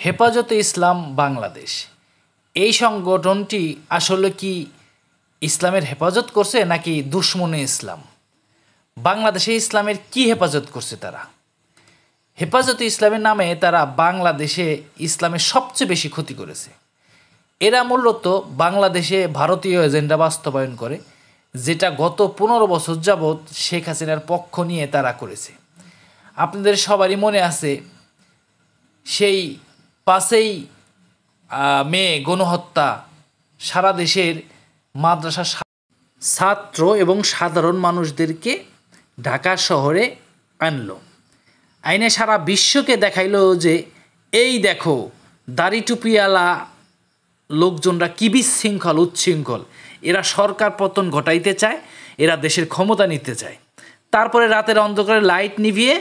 হেফাজতে ইসলাম বাংলাদেশ এই সংগঠনটি আসলে কি ইসলামের হেফাজত করছে নাকি দুশমনে ইসলাম? বাংলাদেশে ইসলামের কি হেফাজত করছে তারা? হেফাজতে ইসলামের নামে তারা বাংলাদেশে ইসলামের সবচেয়ে বেশি ক্ষতি করেছে। এরা মূলত বাংলাদেশে ভারতীয় এজেন্ডা বাস্তবায়ন করে, যেটা গত ১৫ বছর যাবৎ শেখ হাসিনার পক্ষ নিয়ে তারা করেছে। আপনাদের সবারই মনে আছে সেই ৫ই মে গণহত্যা সারা দেশের মাদ্রাসা ছাত্র এবং সাধারণ মানুষদেরকে ঢাকা শহরে আনলো, আইনে সারা বিশ্বকে দেখাইলো যে এই দেখো দাড়ি টুপিওয়ালা লোকজনরা কি বিশৃঙ্খল উচ্ছৃঙ্খল, এরা সরকার পতন ঘটাইতে চায়, এরা দেশের ক্ষমতা নিতে চায়। তারপরে রাতের অন্ধকারে লাইট নিভিয়ে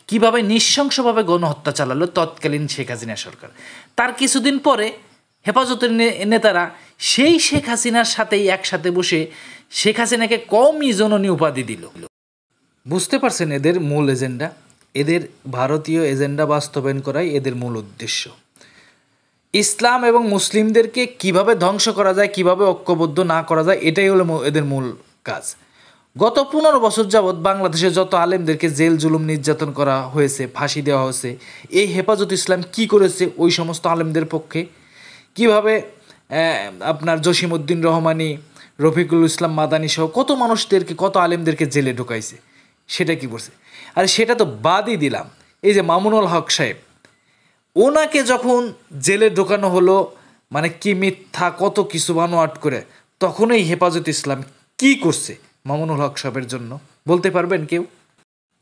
কিভাবে নৃশংসভাবে গণহত্যা চালালো তৎকালীন শেখ হাসিনা সরকার। তার কিছুদিন পরে হেফাজতের নেতারা সেই শেখ হাসিনার সাথেই একসাথে বসে শেখ হাসিনাকে কওমি জননী উপাধি দিল। বুঝতে পারছেন এদের মূল এজেন্ডা? এদের ভারতীয় এজেন্ডা বাস্তবায়ন করাই এদের মূল উদ্দেশ্য। ইসলাম এবং মুসলিমদেরকে কিভাবে ধ্বংস করা যায়, কিভাবে ঐক্যবদ্ধ না করা যায়, এটাই হলো এদের মূল কাজ। গত ১৫ বছর যাবৎ বাংলাদেশে যত আলেমদেরকে জেল জুলুম নির্যাতন করা হয়েছে, ফাঁসি দেওয়া হয়েছে, এই হেফাজত ইসলাম কি করেছে ওই সমস্ত আলেমদের পক্ষে? কিভাবে আপনার জসিমউদ্দিন রহমানি, রফিকুল ইসলাম মাদানী সহ কত মানুষদেরকে, কত আলেমদেরকে জেলে ঢুকাইছে, সেটা কি করছে? আর সেটা তো বাদই দিলাম, এই যে মামুনুল হক সাহেব, ওনাকে যখন জেলে ঢোকানো হলো, মানে কি মিথ্যা কত কিছু বানোয়াট করে, তখন এই হেফাজত ইসলাম কি করছে মামুনুল হক সাহেবের জন্য? বলতে পারবেন কেউ?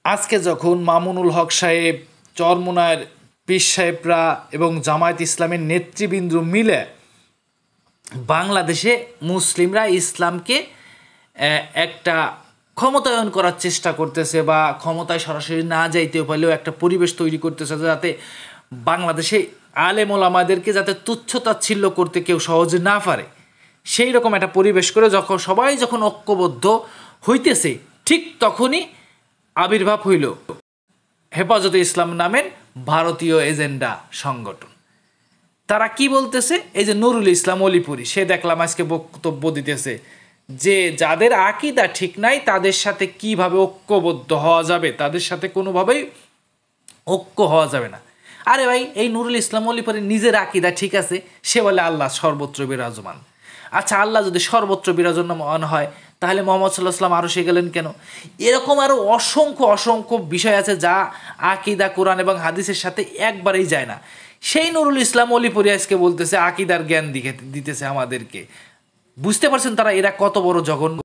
আজকে যখন মামুনুল হক সাহেব, চরমোনায়ের পীর সাহেবরা এবং জামায়াত ইসলামের নেতৃবৃন্দ মিলে বাংলাদেশে মুসলিমরা ইসলামকে একটা ক্ষমতায়ন করার চেষ্টা করতেছে, বা ক্ষমতায় সরাসরি না যাইতে পারলেও একটা পরিবেশ তৈরি করতেছে যাতে বাংলাদেশে আলেম ওলামাদেরকে যাতে তুচ্ছতাচ্ছিল্য করতে কেউ সহজে না পারে, সেই রকম একটা পরিবেশ করে সবাই যখন ঐক্যবদ্ধ হইতেছে, ঠিক তখনই আবির্ভাব হইল হেফাজতে ইসলাম নামের ভারতীয় এজেন্ডা সংগঠন। তারা কি বলতেছে? এই যে নুরুল ইসলাম অলিপুরি, সে দেখলাম আজকে বক্তব্য দিতেছে যে যাদের আকীদা ঠিক নাই তাদের সাথে কিভাবে ঐক্যবদ্ধ হওয়া যাবে, তাদের সাথে কোনোভাবেই ঐক্য হওয়া যাবে না। আরে ভাই, এই নুরুল ইসলাম অলিপুরি নিজের আকীদা ঠিক আছে, সে বলে আল্লাহ সর্বত্র বিরাজমান। আচ্ছা, আল্লাহ যদি সর্বত্র বিরাজমান হয় তাহলে মোহাম্মদ সাল্লাল্লাহু আলাইহি ওয়াসাল্লাম আরশে গেলেন কেন? এরকম আরও অসংখ্য বিষয় আছে যা আকীদা, কোরআন এবং হাদিসের সাথে একবারেই যায় না। সেই নুরুল ইসলাম অলিপুরি আজকে বলতেছে আকীদার জ্ঞান দিতেছে আমাদেরকে। বুঝতে পারছেন তারা এরা কত বড় জঘন্য?